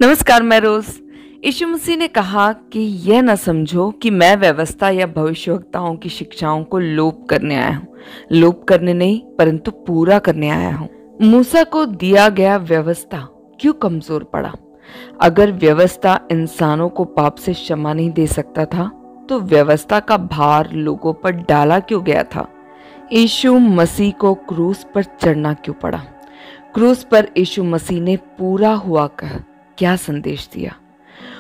नमस्कार, मैं रोज। यीशु मसीह ने कहा कि यह न समझो कि मैं व्यवस्था या भविष्यवक्ताओं की शिक्षाओं को लोप करने आया हूँ। लोप करने नहीं, परंतु पूरा करने आया हूँ। मूसा को दिया गया व्यवस्था क्यों कमजोर पड़ा? अगर व्यवस्था इंसानों को पाप से क्षमा नहीं दे सकता था, तो व्यवस्था का भार लोगों पर डाला क्यों गया था? यीशु मसीह को क्रूस पर चढ़ना क्यों पड़ा? क्रूस पर यीशु मसीह ने पूरा हुआ कह क्या संदेश दिया?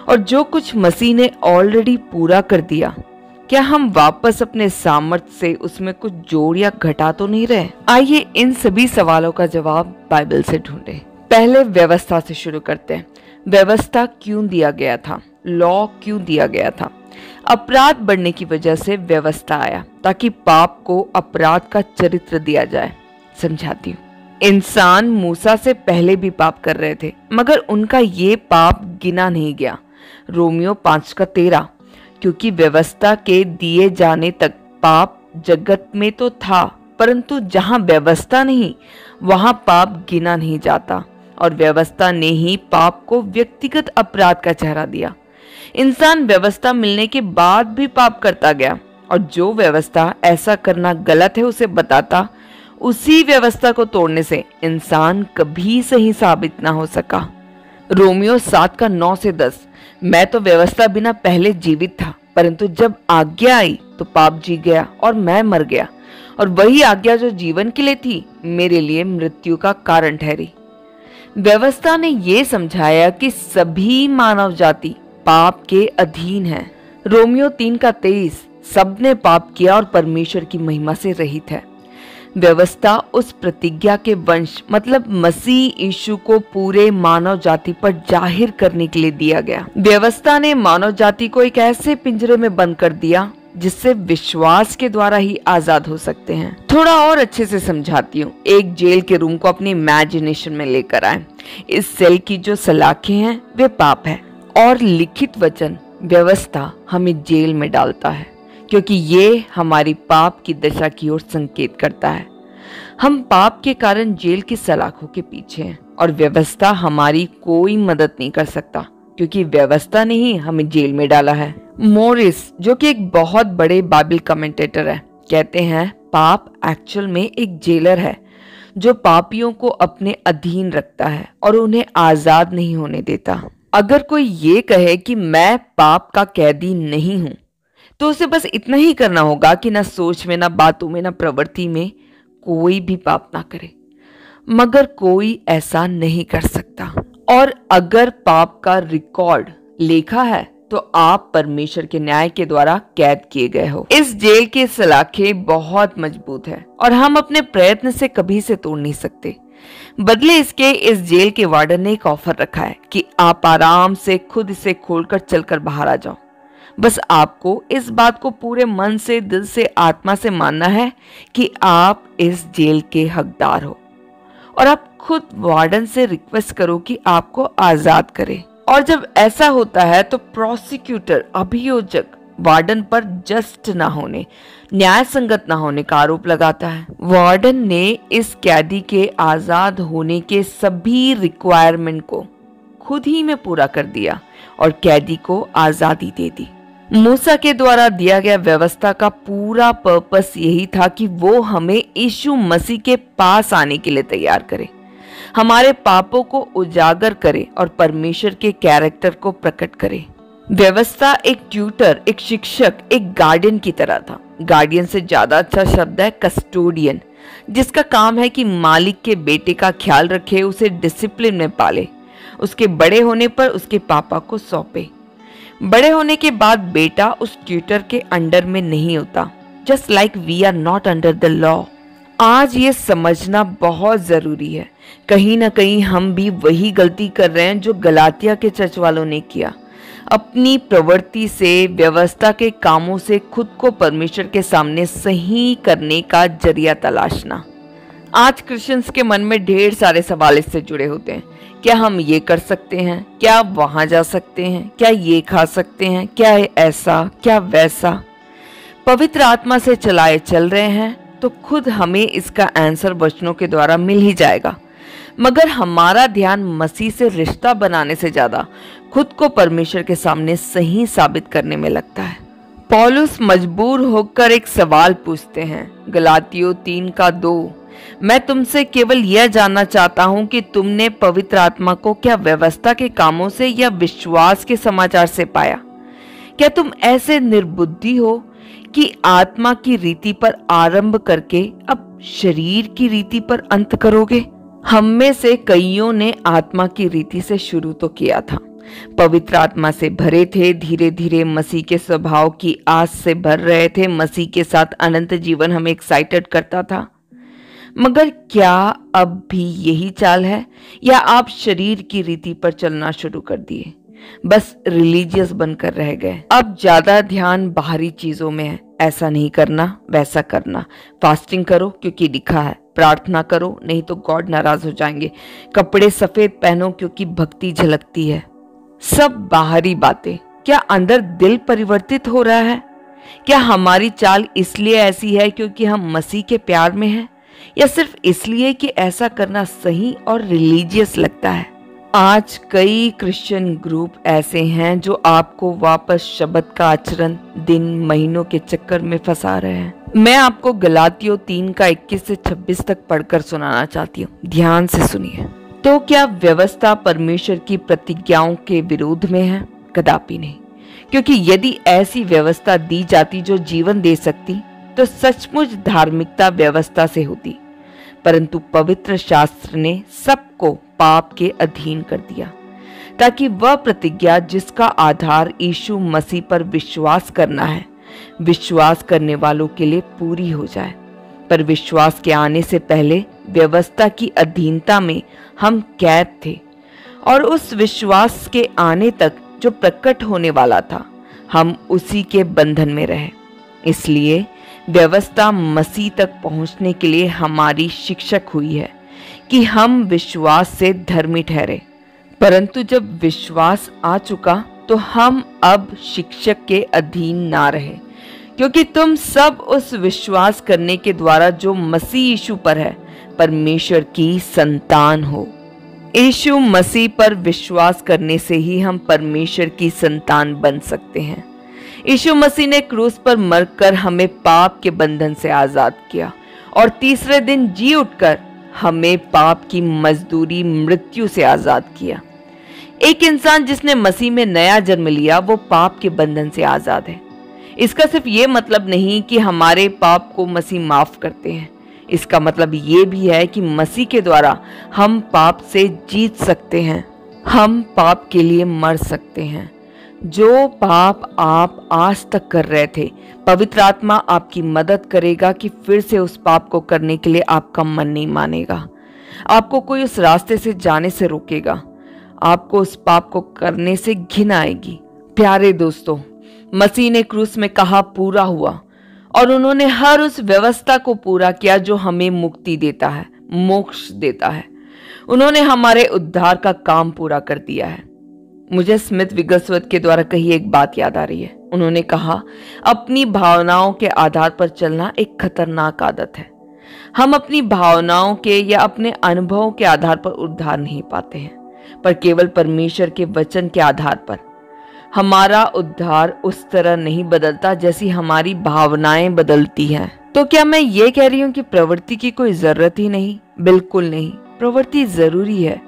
और जो कुछ मसीह ने ऑलरेडी पूरा कर दिया, क्या हम वापस अपने सामर्थ्य से उसमें कुछ जोड़ या घटा तो नहीं रहे? आइए इन सभी सवालों का जवाब बाइबल से ढूंढें। पहले व्यवस्था से शुरू करते हैं। व्यवस्था क्यों दिया गया था? लॉ क्यों दिया गया था? अपराध बढ़ने की वजह से व्यवस्था आया, ताकि पाप को अपराध का चरित्र दिया जाए। समझाती हूँ। इंसान मूसा से पहले भी पाप कर रहे थे, मगर उनका ये पाप गिना नहीं गया। रोमियो 5:13। क्योंकि व्यवस्था के दिए जाने तक पाप जगत में तो था, परंतु जहां व्यवस्था नहीं वहां पाप गिना नहीं जाता, और व्यवस्था ने ही पाप को व्यक्तिगत अपराध का चेहरा दिया। इंसान व्यवस्था मिलने के बाद भी पाप करता गया, और जो व्यवस्था ऐसा करना गलत है उसे बताता, उसी व्यवस्था को तोड़ने से इंसान कभी सही साबित ना हो सका। रोमियो 7:9-10। मैं तो व्यवस्था बिना पहले जीवित था, परंतु जब आज्ञा आई तो पाप जी गया और मैं मर गया, और वही आज्ञा जो जीवन के लिए थी मेरे लिए मृत्यु का कारण ठहरी। व्यवस्था ने यह समझाया कि सभी मानव जाति पाप के अधीन है। रोमियो 3:23। सबने पाप किया और परमेश्वर की महिमा से रहित है। व्यवस्था उस प्रतिज्ञा के वंश मतलब मसीह यीशु को पूरे मानव जाति पर जाहिर करने के लिए दिया गया। व्यवस्था ने मानव जाति को एक ऐसे पिंजरे में बंद कर दिया जिससे विश्वास के द्वारा ही आजाद हो सकते हैं। थोड़ा और अच्छे से समझाती हूँ। एक जेल के रूम को अपनी इमेजिनेशन में लेकर आए। इस सेल की जो सलाखें हैं वे पाप है, और लिखित वचन व्यवस्था हमें जेल में डालता है, क्योंकि ये हमारी पाप की दशा की ओर संकेत करता है। हम पाप के कारण जेल की सलाखों के पीछे हैं, और व्यवस्था हमारी कोई मदद नहीं कर सकता, क्योंकि व्यवस्था ने ही हमें जेल में डाला है। मोरिस, जो कि एक बहुत बड़े बाइबल कमेंटेटर है, कहते हैं पाप एक्चुअल में एक जेलर है जो पापियों को अपने अधीन रखता है और उन्हें आजाद नहीं होने देता। अगर कोई ये कहे कि मैं पाप का कैदी नहीं हूं, तो उसे बस इतना ही करना होगा कि ना सोच में, ना बातों में, ना प्रवृत्ति में कोई भी पाप ना करे। मगर कोई ऐसा नहीं कर सकता। और अगर पाप का रिकॉर्ड लेखा है, तो आप परमेश्वर के न्याय के द्वारा कैद किए गए हो। इस जेल की सलाखें बहुत मजबूत है, और हम अपने प्रयत्न से कभी से तोड़ नहीं सकते। बदले इसके इस जेल के वार्डन ने एक ऑफर रखा है कि आप आराम से खुद इसे खोलकर चलकर बाहर आ जाओ। बस आपको इस बात को पूरे मन से, दिल से, आत्मा से मानना है कि आप इस जेल के हकदार हो, और आप खुद वार्डन से रिक्वेस्ट करो कि आपको आजाद करे। और जब ऐसा होता है तो प्रोसिक्यूटर, अभियोजक, वार्डन पर जस्ट ना होने, न्याय संगत ना होने का आरोप लगाता है। वार्डन ने इस कैदी के आजाद होने के सभी रिक्वायरमेंट को खुद ही में पूरा कर दिया और कैदी को आजादी दे दी। मूसा के द्वारा दिया गया व्यवस्था का पूरा पर्पस यही था कि वो हमें यीशु मसीह के पास आने के लिए तैयार करे, हमारे पापों को उजागर करे और परमेश्वर के कैरेक्टर को प्रकट करे। व्यवस्था एक ट्यूटर, एक शिक्षक, एक गार्डियन की तरह था। गार्डियन से ज्यादा अच्छा शब्द है कस्टोडियन, जिसका काम है कि मालिक के बेटे का ख्याल रखे, उसे डिसिप्लिन में पाले, उसके बड़े होने पर उसके पापा को सौंपे। बड़े होने के बाद बेटा उस ट्यूटर के अंडर में नहीं होता, just like we are not under the law. आज ये समझना बहुत जरूरी है। कहीं ना कहीं हम भी वही गलती कर रहे हैं जो गलातिया के चर्च वालों ने किया। अपनी प्रवृत्ति से, व्यवस्था के कामों से खुद को परमेश्वर के सामने सही करने का जरिया तलाशना। आज क्रिश्चियंस के मन में ढेर सारे सवाल इससे जुड़े होते हैं। क्या हम ये कर सकते हैं? क्या वहां जा सकते हैं? क्या ये खा सकते हैं? क्या ऐसा, क्या वैसा? पवित्र आत्मा से चलाए चल रहे हैं तो खुद हमें इसका आंसर वचनों के द्वारा मिल ही जाएगा। मगर हमारा ध्यान मसीह से रिश्ता बनाने से ज्यादा खुद को परमेश्वर के सामने सही साबित करने में लगता है। पौलुस मजबूर होकर एक सवाल पूछते हैं, गलातियों 3:2। मैं तुमसे केवल यह जानना चाहता हूं कि तुमने पवित्र आत्मा को क्या व्यवस्था के कामों से या विश्वास के समाचार से पाया? क्या तुम ऐसे निर्बुद्धि हो कि आत्मा की रीति पर आरंभ करके अब शरीर की रीति पर अंत करोगे? हम में से कईयों ने आत्मा की रीति से शुरू तो किया था, पवित्र आत्मा से भरे थे, धीरे धीरे मसीह के स्वभाव की आस से भर रहे थे, मसीह के साथ अनंत जीवन हमें एक्साइटेड करता था। मगर क्या अब भी यही चाल है, या आप शरीर की रीति पर चलना शुरू कर दिए, बस रिलीजियस बनकर रह गए? अब ज्यादा ध्यान बाहरी चीजों में है, ऐसा नहीं करना, वैसा करना, फास्टिंग करो क्योंकि लिखा है, प्रार्थना करो नहीं तो गॉड नाराज हो जाएंगे, कपड़े सफेद पहनो क्योंकि भक्ति झलकती है। सब बाहरी बातें। क्या अंदर दिल परिवर्तित हो रहा है? क्या हमारी चाल इसलिए ऐसी है क्योंकि हम मसीह के प्यार में हैं, या सिर्फ इसलिए कि ऐसा करना सही और रिलीजियस लगता है? आज कई क्रिश्चियन ग्रुप ऐसे हैं जो आपको वापस शब्द का आचरण, दिन, महीनों के चक्कर में फंसा रहे हैं। मैं आपको गलातियों 3:21 से 26 तक पढ़कर सुनाना चाहती हूँ, ध्यान से सुनिए। तो क्या व्यवस्था परमेश्वर की प्रतिज्ञाओं के विरोध में है? कदापि नहीं, क्योंकि यदि ऐसी व्यवस्था दी जाती जो जीवन दे सकती तो सचमुच धार्मिकता व्यवस्था से होती, परंतु पवित्र शास्त्र ने सबको पाप के अधीन कर दिया, ताकि वह प्रतिज्ञा जिसका आधार यीशु मसीह पर विश्वास करना है, विश्वास करने वालों के लिए पूरी हो जाए। पर विश्वास के आने से पहले व्यवस्था की अधीनता में हम कैद थे, और उस विश्वास के आने तक जो प्रकट होने वाला था, हम उसी के बंधन में रहे। इसलिए व्यवस्था मसीह तक पहुंचने के लिए हमारी शिक्षक हुई है कि हम विश्वास से धर्मी ठहरे, परंतु जब विश्वास आ चुका तो हम अब शिक्षक के अधीन ना रहे, क्योंकि तुम सब उस विश्वास करने के द्वारा जो मसीह यीशु पर है परमेश्वर की संतान हो। यीशु मसीह पर विश्वास करने से ही हम परमेश्वर की संतान बन सकते हैं। यीशु मसीह ने क्रूस पर मरकर हमें पाप के बंधन से आजाद किया, और तीसरे दिन जी उठकर हमें पाप की मजदूरी मृत्यु से आजाद किया। एक इंसान जिसने मसीह में नया जन्म लिया वो पाप के बंधन से आजाद है। इसका सिर्फ ये मतलब नहीं कि हमारे पाप को मसीह माफ करते हैं, इसका मतलब ये भी है कि मसीह के द्वारा हम पाप से जीत सकते हैं, हम पाप के लिए मर सकते हैं। जो पाप आप आज तक कर रहे थे, पवित्र आत्मा आपकी मदद करेगा कि फिर से उस पाप को करने के लिए आपका मन नहीं मानेगा, आपको कोई उस रास्ते से जाने से रोकेगा, आपको उस पाप को करने से घिन आएगी। प्यारे दोस्तों, मसीह ने क्रूस में कहा पूरा हुआ, और उन्होंने हर उस व्यवस्था को पूरा किया जो हमें मुक्ति देता है, मोक्ष देता है। उन्होंने हमारे उद्धार का काम पूरा कर दिया है। मुझे स्मिथ विगलस्वर्थ के द्वारा कही एक बात याद आ रही है। उन्होंने कहा, अपनी भावनाओं के आधार पर चलना एक खतरनाक आदत है। हम अपनी भावनाओं के या अपने अनुभवों के आधार पर उद्धार नहीं पाते हैं, पर केवल परमेश्वर के वचन के आधार पर। हमारा उद्धार उस तरह नहीं बदलता जैसी हमारी भावनाएं बदलती हैं। तो क्या मैं ये कह रही हूँ कि प्रवृत्ति की कोई जरूरत ही नहीं? बिल्कुल नहीं, प्रवृत्ति जरूरी है।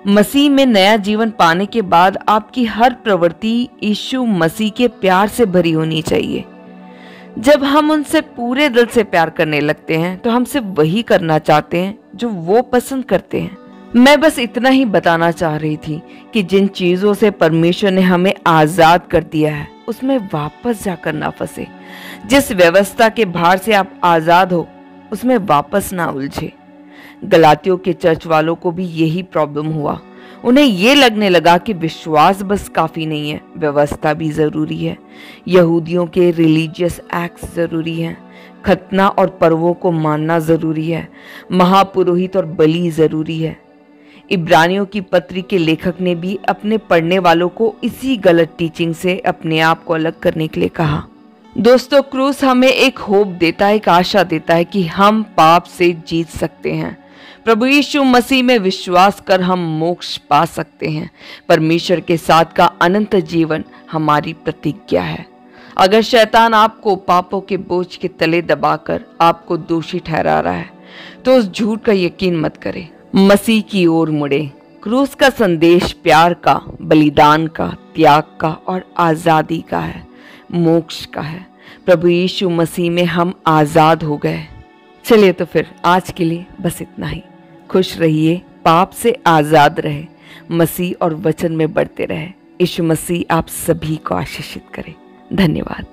मसीह में नया जीवन पाने के बाद आपकी हर प्रवृत्ति यीशु मसीह के प्यार से भरी होनी चाहिए। जब हम उनसे पूरे दिल से प्यार करने लगते हैं तो हम सिर्फ वही करना चाहते हैं जो वो पसंद करते हैं। मैं बस इतना ही बताना चाह रही थी कि जिन चीजों से परमेश्वर ने हमें आजाद कर दिया है उसमें वापस जाकर ना फंसे। जिस व्यवस्था के भार से आप आजाद हो उसमें वापस ना उलझे। गलातियों के चर्च वालों को भी यही प्रॉब्लम हुआ। उन्हें ये लगने लगा कि विश्वास बस काफी नहीं है, व्यवस्था भी जरूरी है। यहूदियों के रिलीजियस एक्ट्स जरूरी हैं, खतना और पर्वों को मानना जरूरी है, महापुरोहित और बलि जरूरी है। इब्रानियों की पत्री के लेखक ने भी अपने पढ़ने वालों को इसी गलत टीचिंग से अपने आप को अलग करने के लिए कहा। दोस्तों, क्रूस हमें एक होप देता है, एक आशा देता है कि हम पाप से जीत सकते हैं। प्रभु यीशु मसीह में विश्वास कर हम मोक्ष पा सकते हैं। परमेश्वर के साथ का अनंत जीवन हमारी प्रतिज्ञा है। अगर शैतान आपको पापों के बोझ के तले दबाकर आपको दोषी ठहरा रहा है तो उस झूठ का यकीन मत करें। मसीह की ओर मुड़े। क्रूस का संदेश प्यार का, बलिदान का, त्याग का और आजादी का है, मोक्ष का है। प्रभु यीशु मसीह में हम आजाद हो गए। चलिए तो फिर आज के लिए बस इतना ही। खुश रहिए, पाप से आजाद रहे, मसीह और वचन में बढ़ते रहे। यीशु मसीह आप सभी को आशीषित करे। धन्यवाद।